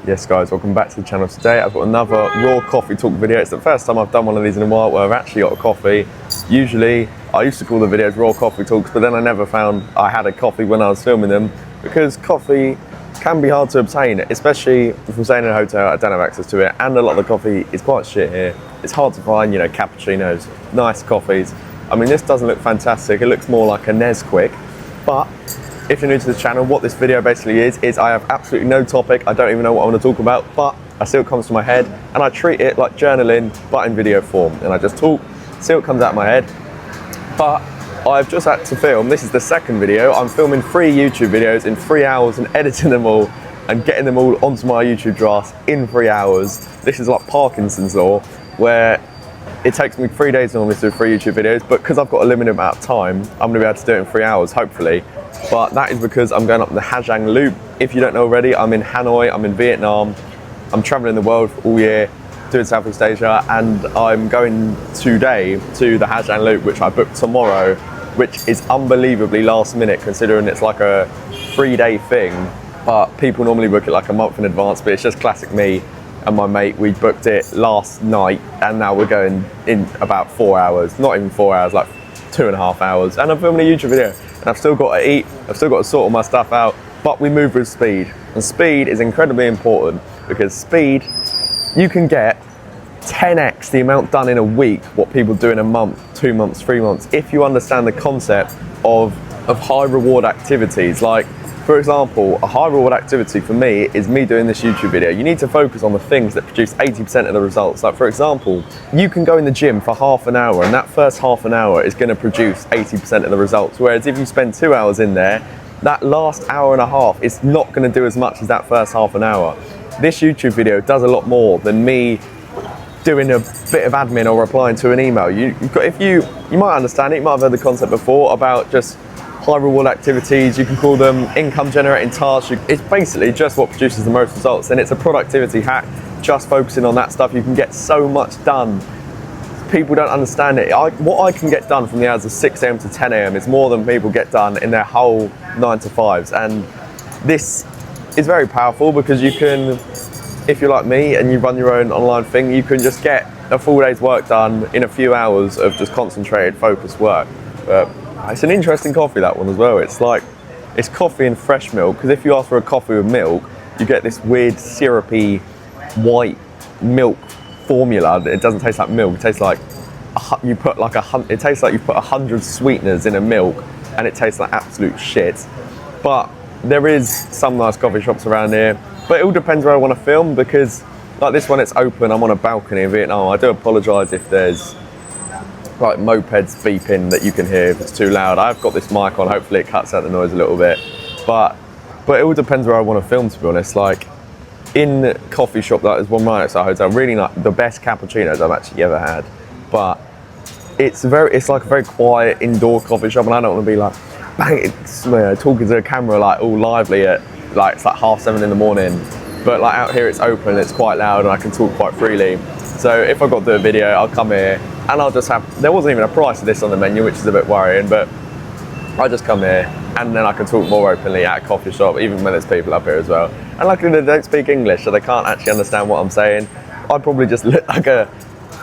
Yes guys, welcome back to the channel. Today I've got another raw coffee talk video. It's the first time I've done one of these in a while where I've actually got a coffee. Usually I used to call the videos raw coffee talks, but then I never found I had a coffee when I was filming them because coffee can be hard to obtain, especially if I'm staying in a hotel, I don't have access to it, and a lot of the coffee is quite shit here. It's hard to find, you know, cappuccinos, nice coffees. I mean, this doesn't look fantastic. It looks more like a Nesquik, but if you're new to this channel, what this video basically is I have absolutely no topic. I don't even know what I want to talk about, but I see what comes to my head and I treat it like journaling, but in video form. And I just talk, see what comes out of my head. But I've just had to film, this is the second video. I'm filming 3 YouTube videos in 3 hours and editing them all and getting them all onto my YouTube drafts in 3 hours. This is like Parkinson's law, where it takes me 3 days normally to do 3 YouTube videos, but because I've got a limited amount of time, I'm gonna be able to do it in 3 hours, hopefully. But that is because I'm going up the Ha Giang Loop. If you don't know already, I'm in Hanoi, I'm in Vietnam. I'm traveling the world all year, doing Southeast Asia, and I'm going today to the Ha Giang Loop, which I booked tomorrow, which is unbelievably last minute considering it's like a 3-day thing. But people normally book it like a month in advance, but it's just classic me and my mate. We booked it last night and now we're going in about 4 hours, not even 4 hours, like 2.5 hours. And I'm filming a YouTube video. And I've still got to eat, I've still got to sort all my stuff out, but we move with speed. And speed is incredibly important because speed, you can get 10x the amount done in a week what people do in a month, 2 months, 3 months, if you understand the concept of high reward activities. Like, for example, a high reward activity for me is me doing this YouTube video. You need to focus on the things that produce 80% of the results. Like, for example, you can go in the gym for half an hour and that first half an hour is going to produce 80% of the results. Whereas if you spend 2 hours in there, that last hour and a half is not going to do as much as that first half an hour. This YouTube video does a lot more than me doing a bit of admin or replying to an email. You might understand it, you might have heard the concept before about just high reward activities. You can call them income generating tasks. It's basically just what produces the most results, and it's a productivity hack. Just focusing on that stuff, you can get so much done. People don't understand it. What I can get done from the hours of 6 a.m. to 10 a.m. is more than people get done in their whole 9 to 5s. And this is very powerful because you can, if you're like me and you run your own online thing, you can just get a full day's work done in a few hours of just concentrated, focused work. It's an interesting coffee, that one as well. It's like, it's coffee and fresh milk, because if you ask for a coffee with milk, you get this weird syrupy white milk formula. It doesn't taste like milk. It tastes like it tastes like you put 100 sweeteners in a milk, and it tastes like absolute shit. But there is some nice coffee shops around here. But it all depends where I want to film, because like this one, it's open. I'm on a balcony in Vietnam. I do apologise if there's like mopeds beeping that you can hear if it's too loud. I've got this mic on, hopefully it cuts out the noise a little bit. But it all depends where I want to film, to be honest. Like in the coffee shop, that is one right next to our hotel, really like the best cappuccinos I've actually ever had. But it's like a very quiet indoor coffee shop, and I don't want to be like talking to a camera like all lively at like it's like 7:30 in the morning. But like out here it's open, it's quite loud, and I can talk quite freely. So if I've got to do a video, I'll come here and I'll just have, there wasn't even a price of this on the menu, which is a bit worrying, but I just come here and then I can talk more openly at a coffee shop, even when there's people up here as well. And luckily they don't speak English, so they can't actually understand what I'm saying. I'd probably just look like a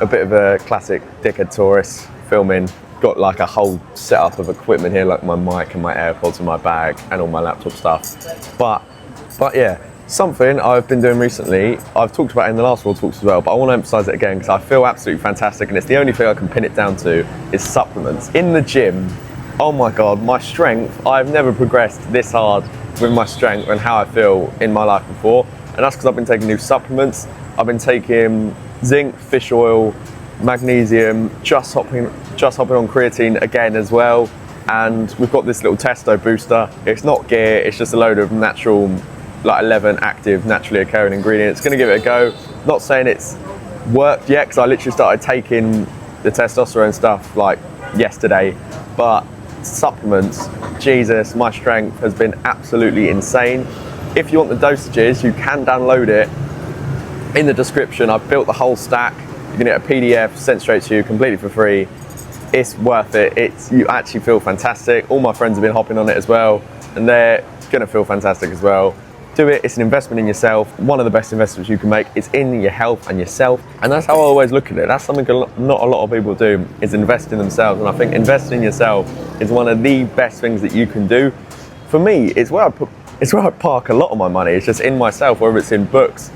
bit of a classic dickhead tourist filming. Got like a whole setup of equipment here, like my mic and my AirPods and my bag and all my laptop stuff. But yeah. Something I've been doing recently, I've talked about it in the last Raw Talks as well, but I want to emphasize it again because I feel absolutely fantastic, and it's the only thing I can pin it down to is supplements. In the gym, oh my God, my strength, I've never progressed this hard with my strength and how I feel in my life before. And that's because I've been taking new supplements. I've been taking zinc, fish oil, magnesium, just hopping on creatine again as well. And we've got this little Testo booster. It's not gear, it's just a load of natural, like 11 active naturally occurring ingredients. Gonna give it a go. Not saying it's worked yet, because I literally started taking the testosterone stuff like yesterday, but supplements, Jesus, my strength has been absolutely insane. If you want the dosages, you can download it in the description. I've built the whole stack. You can get a PDF sent straight to you completely for free. It's worth it. You actually feel fantastic. All my friends have been hopping on it as well, and they're gonna feel fantastic as well. do it. It's an investment in yourself. One of the best investments you can make is in your health and yourself. And that's how I always look at it. That's something not a lot of people do, is invest in themselves. And I think investing in yourself is one of the best things that you can do. For me, it's where I park a lot of my money. It's just in myself, whether it's in books,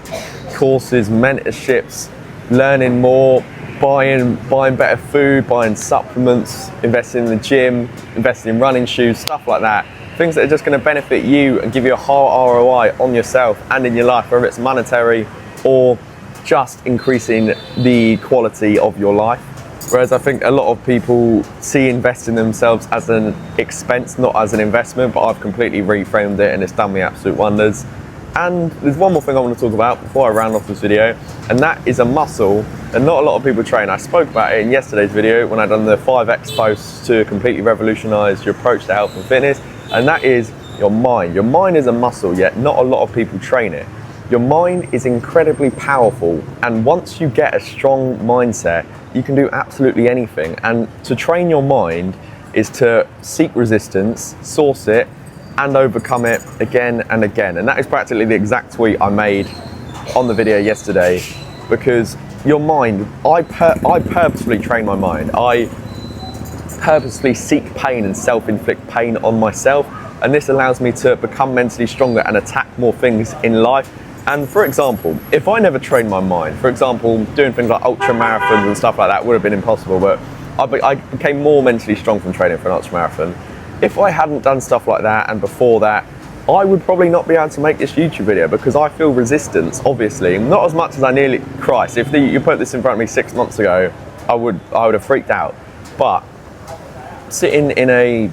courses, mentorships, learning more, buying better food, buying supplements, investing in the gym, investing in running shoes, stuff like that. Things that are just going to benefit you and give you a high ROI on yourself and in your life, whether it's monetary or just increasing the quality of your life. Whereas I think a lot of people see investing in themselves as an expense, not as an investment, but I've completely reframed it and it's done me absolute wonders. And there's one more thing I want to talk about before I round off this video, and that is a muscle that not a lot of people train. I spoke about it in yesterday's video when I done the 5X posts to completely revolutionize your approach to health and fitness, and that is your mind. Your mind is a muscle, yet not a lot of people train it. Your mind is incredibly powerful, and once you get a strong mindset, you can do absolutely anything. And to train your mind is to seek resistance, source it, and overcome it again and again. And that is practically the exact tweet I made on the video yesterday, because your mind, I purposefully train my mind. I purposefully seek pain and self-inflict pain on myself, and this allows me to become mentally stronger and attack more things in life. And for example, if I never trained my mind, for example, doing things like ultra marathons and stuff like that would have been impossible, but I became more mentally strong from training for an ultra marathon. If I hadn't done stuff like that and before that, I would probably not be able to make this YouTube video, because I feel resistance, obviously, not as much as I nearly, Christ, if you put this in front of me 6 months ago, I would have freaked out. But sitting in a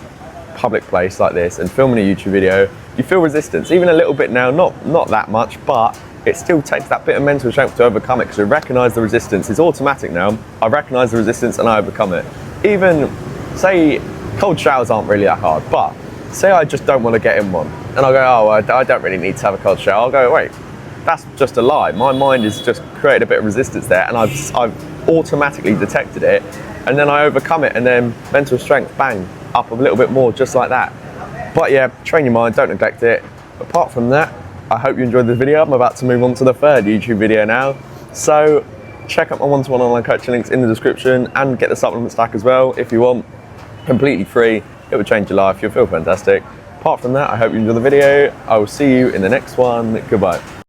public place like this and filming a YouTube video, you feel resistance, even a little bit now, not that much, but it still takes that bit of mental strength to overcome it, because you recognize the resistance. It's automatic now. I recognize the resistance and I overcome it. Even, say, cold showers aren't really that hard, but say I just don't want to get in one, and I go, oh, I don't really need to have a cold shower. I'll go, wait, that's just a lie. My mind has just created a bit of resistance there, and I've automatically detected it, and then I overcome it, and then mental strength, bang, up a little bit more, just like that. But yeah, train your mind, don't neglect it. Apart from that, I hope you enjoyed the video. I'm about to move on to the third YouTube video now. So check out my one-to-one online coaching links in the description, and get the supplement stack as well if you want. Completely free. It will change your life. You'll feel fantastic. Apart from that, I hope you enjoyed the video. I will see you in the next one. Goodbye.